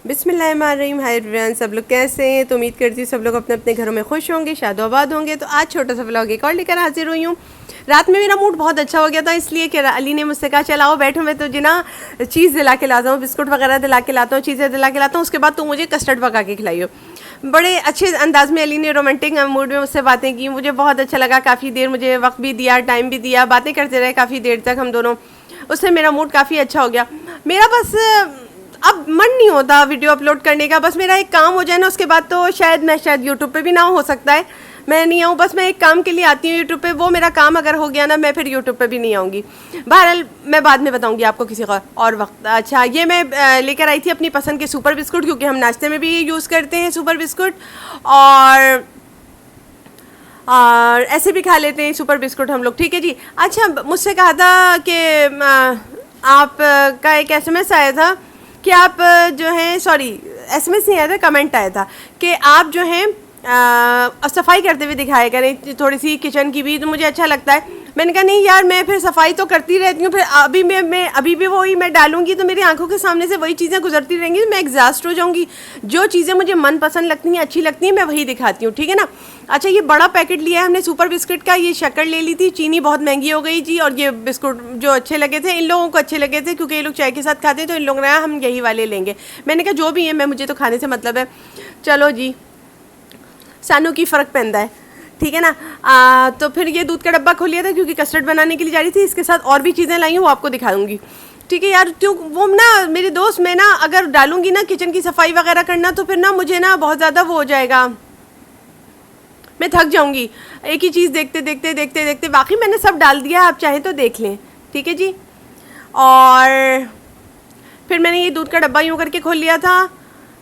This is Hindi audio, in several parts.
बिस्मिल्लाहिर्रहमानिर्रहीम। हाय एवरीवन, सब लोग कैसे हैं? तो उम्मीद करती हूँ सब लोग अपने अपने घरों में खुश होंगे, शादोआबाद होंगे। तो आज छोटा सा व्लॉग एक और लेकर हाजिर हुई हूँ। रात में मेरा मूड बहुत अच्छा हो गया था, इसलिए कि अली ने मुझसे कहा चलाओ बैठो, मैं तुझे ना चीज़ दिला के लाता हूँ, बिस्कुट वगैरह दिला के लाता हूँ, चीज़ें दिला के लाता हूँ, उसके बाद तुम मुझे कस्टर्ड पका के खिलाइयो। बड़े अच्छे अंदाज में अली ने रोमांटिक मूड में मुझसे बातें की, मुझे बहुत अच्छा लगा। काफ़ी देर मुझे वक्त भी दिया, टाइम भी दिया, बातें करते रहे काफ़ी देर तक हम दोनों। उससे मेरा मूड काफ़ी अच्छा हो गया। मेरा बस अब मन नहीं होता वीडियो अपलोड करने का, बस मेरा एक काम हो जाए ना, उसके बाद तो शायद यूट्यूब पे भी ना हो सकता है। मैं नहीं आऊँ, बस मैं एक काम के लिए आती हूँ यूट्यूब पे, वो मेरा काम अगर हो गया ना, मैं फिर यूट्यूब पे भी नहीं आऊँगी। बहरहाल मैं बाद में बताऊँगी आपको किसी और वक्त। अच्छा, ये मैं लेकर आई थी अपनी पसंद के सुपर बिस्कुट, क्योंकि हम नाश्ते में भी यूज़ करते हैं सुपर बिस्कुट, और ऐसे भी खा लेते हैं सुपर बिस्कुट हम लोग। ठीक है जी। अच्छा, मुझसे कहा था कि आप का एक SMS आया था कि आप जो हैं, सॉरी SMS नहीं आया था, कमेंट आया था कि आप जो हैं सफाई करते हुए दिखाया करें थोड़ी सी किचन की भी, तो मुझे अच्छा लगता है। मैंने कहा नहीं यार, मैं फिर सफाई तो करती रहती हूँ, फिर अभी भी वही मैं डालूंगी तो मेरी आंखों के सामने से वही चीज़ें गुजरती रहेंगी, तो मैं एग्जॉस्ट हो जाऊंगी। जो चीज़ें मुझे मन पसंद लगती हैं, अच्छी लगती हैं, मैं वही दिखाती हूँ, ठीक है ना। अच्छा, ये बड़ा पैकेट लिया है हमने सुपर बिस्किट का। ये शक्कर ले ली थी, चीनी बहुत महंगी हो गई जी, और ये बिस्कुट जो अच्छे लगे थे, इन लोगों को अच्छे लगे थे क्योंकि ये लोग चाय के साथ खाते हैं, तो इन लोगों ने हम यही वाले लेंगे। मैंने कहा जो भी है, मैं मुझे तो खाने से मतलब है। चलो जी, सानू की फ़र्क पैंदा है, ठीक है ना। तो फिर ये दूध का डब्बा खोल लिया था क्योंकि कस्टर्ड बनाने के लिए जा रही थी। इसके साथ और भी चीज़ें लाई हूँ, वो आपको दिखाऊंगी, ठीक है यार। क्यों वो ना मेरे दोस्त, मैं ना अगर डालूंगी ना किचन की सफाई वगैरह करना, तो फिर ना मुझे ना बहुत ज़्यादा वो हो जाएगा, मैं थक जाऊंगी एक ही चीज़ देखते देखते देखते देखते। बाकी मैंने सब डाल दिया, आप चाहें तो देख लें, ठीक है जी। और फिर मैंने ये दूध का डब्बा यूँ करके खोल लिया था,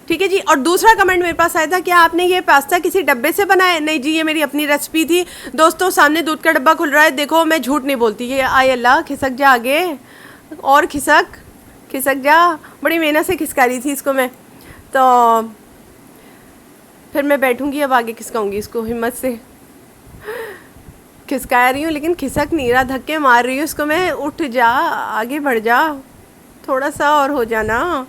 ठीक है जी। और दूसरा कमेंट मेरे पास आया था कि आपने ये पास्ता किसी डब्बे से बनाया? नहीं जी, ये मेरी अपनी रेसिपी थी। दोस्तों, सामने दूध का डब्बा खुल रहा है, देखो मैं झूठ नहीं बोलती। ये आय अल्लाह, खिसक जा आगे, और खिसक जा। बड़ी मेहनत से खिसका रही थी इसको मैं, तो फिर मैं बैठूंगी, अब आगे खिसकाऊंगी इसको, हिम्मत से खिसका रही हूँ लेकिन खिसक नहीं रहा, धक्के मार रही हूँ इसको मैं। उठ जा, आगे बढ़ जा, थोड़ा सा और हो जाना।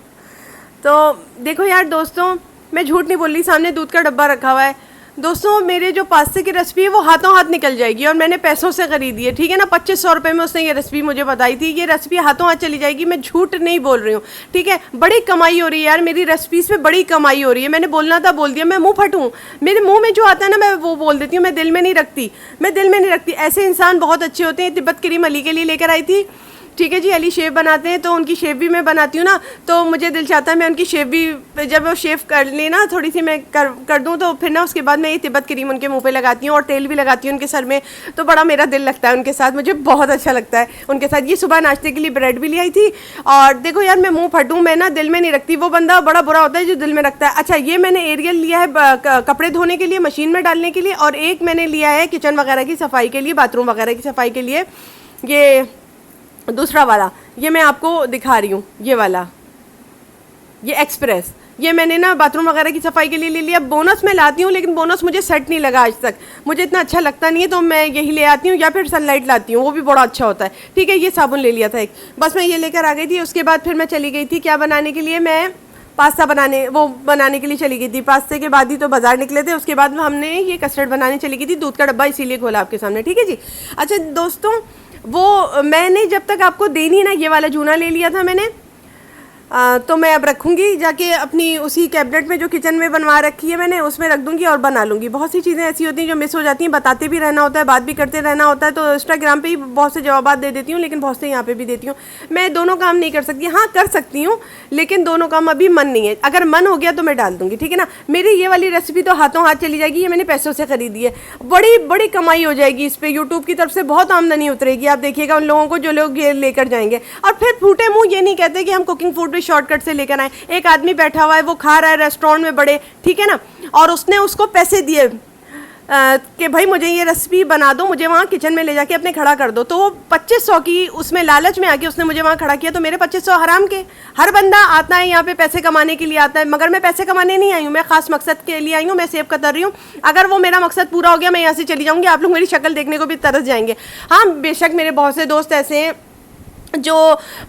तो देखो यार दोस्तों, मैं झूठ नहीं बोल रही, सामने दूध का डब्बा रखा हुआ है। दोस्तों, मेरे जो पास्ते की रेसिपी है वो हाथों हाथ निकल जाएगी, और मैंने पैसों से ख़रीदी है, ठीक है ना। 2500 रुपये में उसने ये रेसिपी मुझे बताई थी। ये रेसिपी हाथों हाथ चली जाएगी, मैं झूठ नहीं बोल रही हूँ, ठीक है। बड़ी कमाई हो रही है यार, मेरी रेसिपीज़ पे बड़ी कमाई हो रही है। मैंने बोलना था बोल दिया, मैं मुँह फटूँ, मेरे मुँह में जो आता है ना मैं वो बोल देती हूँ, मैं दिल में नहीं रखती। ऐसे इंसान बहुत अच्छे होते हैं। तिब्बत करीम अली के लिए लेकर आई थी, ठीक है जी। अली शेव बनाते हैं, तो उनकी शेव भी मैं बनाती हूँ ना, तो मुझे दिल चाहता है मैं उनकी शेव भी, जब वो शेव कर लेना थोड़ी सी मैं कर दूँ, तो फिर ना उसके बाद मैं ये तिब्बत क्रीम उनके मुंह पे लगाती हूँ और तेल भी लगाती हूँ उनके सर में। तो बड़ा मेरा दिल लगता है उनके साथ, मुझे बहुत अच्छा लगता है उनके साथ। ये सुबह नाश्ते के लिए ब्रेड भी ले आई थी। और देखो यार, मैं मुँह फटूँ, मैं ना दिल में नहीं रखती। वो बंदा बड़ा बुरा होता है जो दिल में रखता है। अच्छा, ये मैंने एरियल लिया है कपड़े धोने के लिए, मशीन में डालने के लिए, और एक मैंने लिया है किचन वगैरह की सफाई के लिए, बाथरूम वगैरह की सफाई के लिए। ये दूसरा वाला, ये मैं आपको दिखा रही हूँ, ये वाला, ये एक्सप्रेस, ये मैंने ना बाथरूम वगैरह की सफाई के लिए ले लिया। बोनस मैं लाती हूँ, लेकिन बोनस मुझे सेट नहीं लगा आज तक, मुझे इतना अच्छा लगता नहीं है, तो मैं यही ले आती हूँ, या फिर सनलाइट लाती हूँ, वो भी बड़ा अच्छा होता है, ठीक है। ये साबुन ले लिया था एक, बस मैं ये लेकर आ गई थी। उसके बाद फिर मैं चली गई थी क्या बनाने के लिए, मैं पास्ता बनाने के लिए चली गई थी। पास्ते के बाद ही तो बाज़ार निकले थे, उसके बाद हमने ये कस्टर्ड बनाने चली गई थी। दूध का डब्बा इसीलिए खोला आपके सामने, ठीक है जी। अच्छा दोस्तों, वो मैंने जब तक आपको देनी ना, ये वाला जूना ले लिया था मैंने, तो मैं अब रखूँगी जाके अपनी उसी कैबिनेट में जो किचन में बनवा रखी है मैंने, उसमें रख दूँगी और बना लूँगी। बहुत सी चीज़ें ऐसी होती हैं जो मिस हो जाती हैं, बताते भी रहना होता है, बात भी करते रहना होता है, तो इंस्टाग्राम पे ही बहुत से जवाब दे देती हूँ, लेकिन बहुत से यहाँ पे भी देती हूँ। मैं दोनों काम नहीं कर सकती, हाँ कर सकती हूँ, लेकिन दोनों काम अभी मन नहीं है। अगर मन हो गया तो मैं डाल दूँगी, ठीक है ना। मेरी ये वाली रेसिपी तो हाथों हाथ चली जाएगी, ये मैंने पैसों से ख़रीदी है। बड़ी बड़ी कमाई हो जाएगी इस पर, यूट्यूब की तरफ से बहुत आमदनी उतरेगी, आप देखिएगा उन लोगों को जो लोग ये लेकर जाएंगे। और फिर फूटे मुँह ये नहीं कहते कि हम कुकिंग फूड भी शॉर्टकट से लेकर आए। एक आदमी बैठा हुआ है, वो खा रहा है रेस्टोरेंट में बड़े, ठीक है ना, और उसने उसको पैसे दिए कि भाई मुझे ये रेसिपी बना दो, मुझे वहाँ किचन में ले जाके अपने खड़ा कर दो। तो वो 2500 की उसमें लालच में आके उसने मुझे वहाँ खड़ा किया, तो मेरे 2500 हराम के। हर बंदा आता है यहाँ पे पैसे कमाने के लिए आता है, मगर मैं पैसे कमाने नहीं आई हूँ, मैं खास मकसद के लिए आई हूँ, मैं सेव कर रही हूँ। अगर वो मेरा मकसद पूरा हो गया, मैं यहाँ से चली जाऊँगी, आप लोग मेरी शक्ल देखने को भी तरस जाएंगे। हाँ बेशक, मेरे बहुत से दोस्त ऐसे हैं जो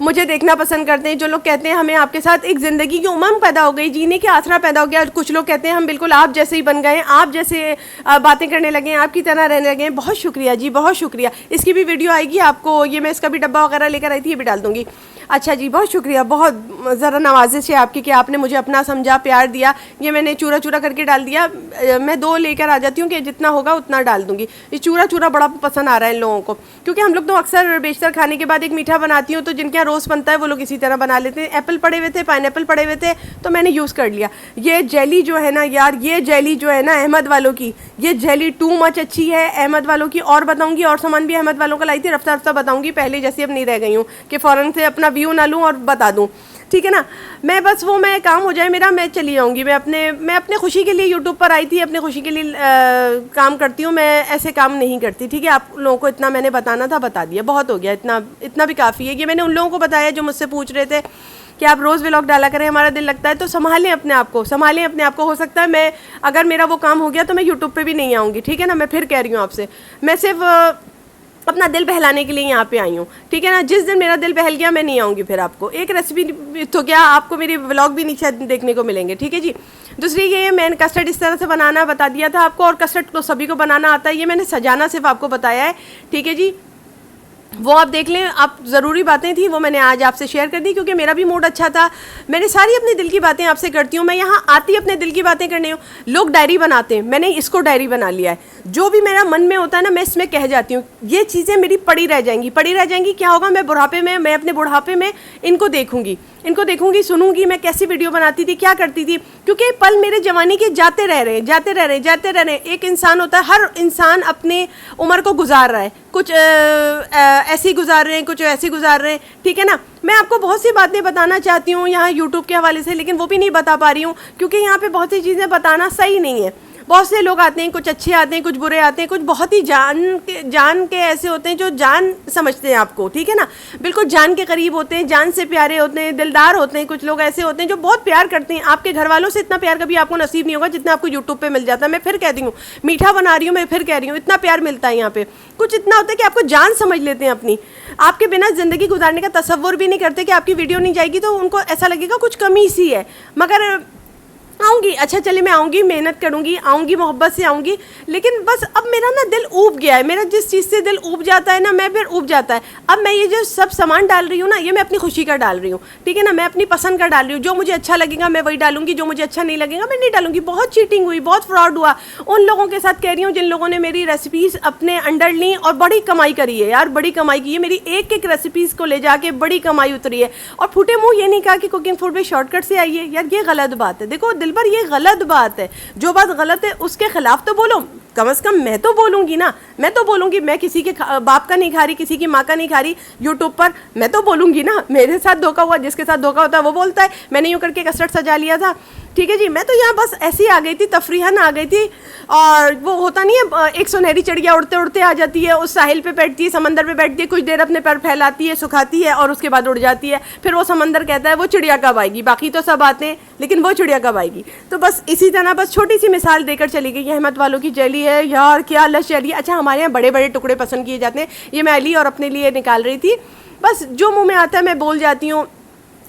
मुझे देखना पसंद करते हैं, जो लोग कहते हैं हमें आपके साथ एक ज़िंदगी की उमंग पैदा हो गई, जीने की आसरा पैदा हो गया। कुछ लोग कहते हैं हम बिल्कुल आप जैसे ही बन गए, आप जैसे बातें करने लगे हैं, आपकी तरह रहने लगे हैं। बहुत शुक्रिया जी, बहुत शुक्रिया। इसकी भी वीडियो आएगी आपको, ये मैं इसका भी डब्बा वगैरह लेकर आई थी, ये भी डाल दूँगी। अच्छा जी, बहुत शुक्रिया, बहुत ज़रा नवाजिश है आपकी कि आपने मुझे अपना समझा, प्यार दिया। ये मैंने चूरा चूरा करके डाल दिया। मैं 2 लेकर आ जाती हूँ कि जितना होगा उतना डाल दूँगी। ये चूरा चूरा बड़ा पसंद आ रहा है इन लोगों को, क्योंकि हम लोग तो अक्सर बेशतर खाने के बाद एक मीठा बनाती हूँ, तो जिनके यहाँ रोज़ बनता है वो लोग इसी तरह बना लेते हैं। एप्पल पड़े हुए थे, पाइनएप्पल पड़े हुए थे, तो मैंने यूज़ कर लिया। ये जेली जो है ना यार, ये जेली जो है ना अहमद वालों की, ये जेली टू मच अच्छी है अहमद वालों की। और बताऊँगी, और सामान भी अहमद वालों का लाई थी, रफ्ता रफ्ता बताऊँगी। पहले जैसे अब नहीं रह गई हूँ कि फ़ौरन से अपना व्यू ना लूँ और बता दूँ, ठीक है ना। मैं बस वो मैं काम हो जाए मेरा, मैं चली जाऊँगी। मैं अपने खुशी के लिए यूट्यूब पर आई थी, अपने खुशी के लिए काम करती हूँ। मैं ऐसे काम नहीं करती, ठीक है। आप लोगों को इतना मैंने बताना था, बता दिया, बहुत हो गया, इतना भी काफ़ी है। ये मैंने उन लोगों को बताया जो मुझसे पूछ रहे थे कि आप रोज़ व्लॉग डाला करें, हमारा दिल लगता है। तो संभालें अपने आप को, संभालें अपने आप को। हो सकता है मैं, अगर मेरा वो काम हो गया तो मैं यूट्यूब पर भी नहीं आऊँगी, ठीक है ना। मैं फिर कह रही हूँ आपसे, मैं सिर्फ अपना दिल बहलाने के लिए यहाँ पे आई हूँ, ठीक है ना। जिस दिन मेरा दिल बहल गया मैं नहीं आऊँगी फिर। आपको एक रेसिपी तो क्या, आपको मेरे व्लॉग भी नहीं शायद देखने को मिलेंगे, ठीक है जी। दूसरी ये, मैंने कस्टर्ड इस तरह से बनाना बता दिया था आपको, और कस्टर्ड तो सभी को बनाना आता है। ये मैंने सजाना सिर्फ आपको बताया है, ठीक है जी। वो आप देख लें, आप ज़रूरी बातें थी वो मैंने आज आपसे शेयर कर दी, क्योंकि मेरा भी मूड अच्छा था। मैंने सारी अपने दिल की बातें आपसे करती हूँ। मैं यहाँ आती अपने दिल की बातें करने हूँ। लोग डायरी बनाते हैं, मैंने इसको डायरी बना लिया है। जो भी मेरा मन में होता है ना, मैं इसमें कह जाती हूँ। ये चीज़ें मेरी पड़ी रह जाएंगी, पड़ी रह जाएंगी। क्या होगा, मैं बुढ़ापे में, मैं अपने बुढ़ापे में इनको देखूंगी, सुनूंगी मैं कैसी वीडियो बनाती थी, क्या करती थी। क्योंकि पल मेरे जवानी के जाते रह रहे हैं। एक इंसान होता है, हर इंसान अपने उम्र को गुजार रहा है। कुछ ऐसे ही गुजार रहे हैं, कुछ ऐसे गुजार रहे हैं, ठीक है ना। मैं आपको बहुत सी बातें बताना चाहती हूँ यहाँ यूट्यूब के हवाले से, लेकिन वो भी नहीं बता पा रही हूँ, क्योंकि यहाँ पे बहुत सी चीज़ें बताना सही नहीं है। बहुत से लोग आते हैं, कुछ अच्छे आते हैं, कुछ बुरे आते हैं, कुछ बहुत ही जान के ऐसे होते हैं जो जान समझते हैं आपको, ठीक है ना। बिल्कुल जान के करीब होते हैं, जान से प्यारे होते हैं, दिलदार होते हैं। कुछ लोग ऐसे होते हैं जो बहुत प्यार करते हैं। आपके घर वालों से इतना प्यार कभी आपको नसीब नहीं होगा जितना आपको यूट्यूब पे मिल जाता है। मैं फिर कह रही हूँ, मीठा बना रही हूँ, मैं फिर कह रही हूँ, इतना प्यार मिलता है यहाँ पे। कुछ इतना होता है कि आपको जान समझ लेते हैं अपनी, आपके बिना ज़िंदगी गुजारने का तसव्वुर भी नहीं करते कि आपकी वीडियो नहीं जाएगी तो उनको ऐसा लगेगा कुछ कमी सी है। मगर आऊँगी, अच्छा चले मैं आऊँगी, मेहनत करूँगी, आऊँगी, मोहब्बत से आऊँगी। लेकिन बस अब मेरा ना दिल ऊब गया है। मेरा जिस चीज़ से दिल ऊब जाता है ना, मैं फिर ऊब जाता है। अब मैं ये जो सब सामान डाल रही हूँ ना, ये मैं अपनी खुशी का डाल रही हूँ, ठीक है ना। मैं अपनी पसंद का डाल रही हूँ। जो मुझे अच्छा लगेगा मैं वही डालूंगी, जो मुझे अच्छा नहीं लगेगा मैं नहीं डालूंगी। बहुत चीटिंग हुई, बहुत फ्रॉड हुआ। उन लोगों के साथ कह रही हूँ जिन लोगों ने मेरी रेसिपीज़ अपने अंडर ली और बड़ी कमाई करी है यार, बड़ी कमाई की है। मेरी एक एक रेसिपीज़ को ले जाके बड़ी कमाई उतरी है। और फूटे मुँह ये नहीं कहा कि कुकिंग फूड में शॉर्टकट से आई है यार, ये गलत बात है। देखो दिल पर, ये गलत बात है। जो बात गलत है उसके खिलाफ तो बोलो, कम से कम मैं तो बोलूँगी ना, मैं तो बोलूँगी। मैं किसी के बाप का नहीं खा रही, किसी की माँ का नहीं खा रही यूट्यूब पर, मैं तो बोलूँगी ना। मेरे साथ धोखा हुआ, जिसके साथ धोखा होता है वो बोलता है। मैंने यूँ करके कस्टर्ड सजा लिया था, ठीक है जी। मैं तो यहाँ बस ऐसे ही आ गई थी, तफरीहन आ गई थी। और वो होता नहीं है, एक सुनहरी चिड़िया उड़ते उड़ते आ जाती है, उस साहिल पे बैठती है, समंदर पे बैठती है, कुछ देर अपने पैर फैलाती है, सुखाती है और उसके बाद उड़ जाती है। फिर वो समंदर कहता है वो चिड़िया कब आएगी, बाकी तो सब आते हैं लेकिन वो चिड़िया कब आएगी। तो बस इसी तरह, बस छोटी सी मिसाल देकर चली गई। अहमद वालों की जेली है यार, क्या लश जेली। अच्छा, हमारे यहाँ बड़े बड़े टुकड़े पसंद किए जाते हैं, ये मैं अली और अपने लिए निकाल रही थी। बस जो मुँह में आता है मैं बोल जाती हूँ,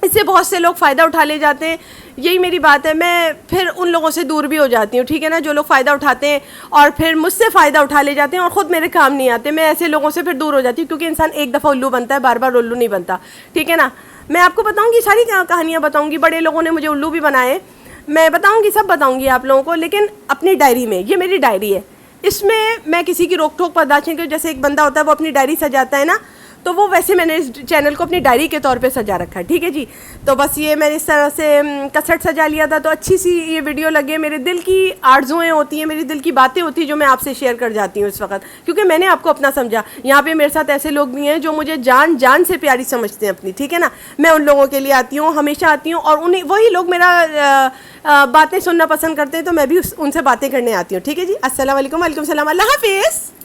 इससे बहुत से लोग फ़ायदा उठा ले जाते हैं। यही मेरी बात है। मैं फिर उन लोगों से दूर भी हो जाती हूँ, ठीक है ना, जो लोग फ़ायदा उठाते हैं और फिर मुझसे फ़ायदा उठा ले जाते हैं और ख़ुद मेरे काम नहीं आते। मैं ऐसे लोगों से फिर दूर हो जाती हूँ, क्योंकि इंसान एक दफ़ा उल्लू बनता है, बार बार उल्लू नहीं बनता, ठीक है ना। मैं आपको बताऊँगी, सारी कहानियाँ बताऊँगी। बड़े लोगों ने मुझे उल्लू भी बनाए, मैं बताऊँगी, सब बताऊँगी आप लोगों को। लेकिन अपनी डायरी में, ये मेरी डायरी है, इसमें मैं किसी की रोक टोक बर्दाश्त नहीं करूँ। जैसे एक बंदा होता है वो अपनी डायरी सजाता है ना, तो वो वैसे मैंने इस चैनल को अपनी डायरी के तौर पे सजा रखा है, ठीक है जी। तो बस ये मैंने इस तरह से कस्टर्ड सजा लिया था, तो अच्छी सी ये वीडियो लगे। मेरे दिल की आरज़ुएँ होती हैं, मेरे दिल की बातें होती हैं जो मैं आपसे शेयर कर जाती हूँ इस वक्त, क्योंकि मैंने आपको अपना समझा। यहाँ पे मेरे साथ ऐसे लोग भी हैं जो मुझे जान जान से प्यारी समझते हैं अपनी, ठीक है ना। मैं उन लोगों के लिए आती हूँ, हमेशा आती हूँ, और उन्हीं वही लोग मेरा बातें सुनना पसंद करते हैं, तो मैं भी उनसे बातें करने आती हूँ, ठीक है जी। अस्सलाम वालेकुम, वालेकुम सलाम, अल्लाह हाफिज़।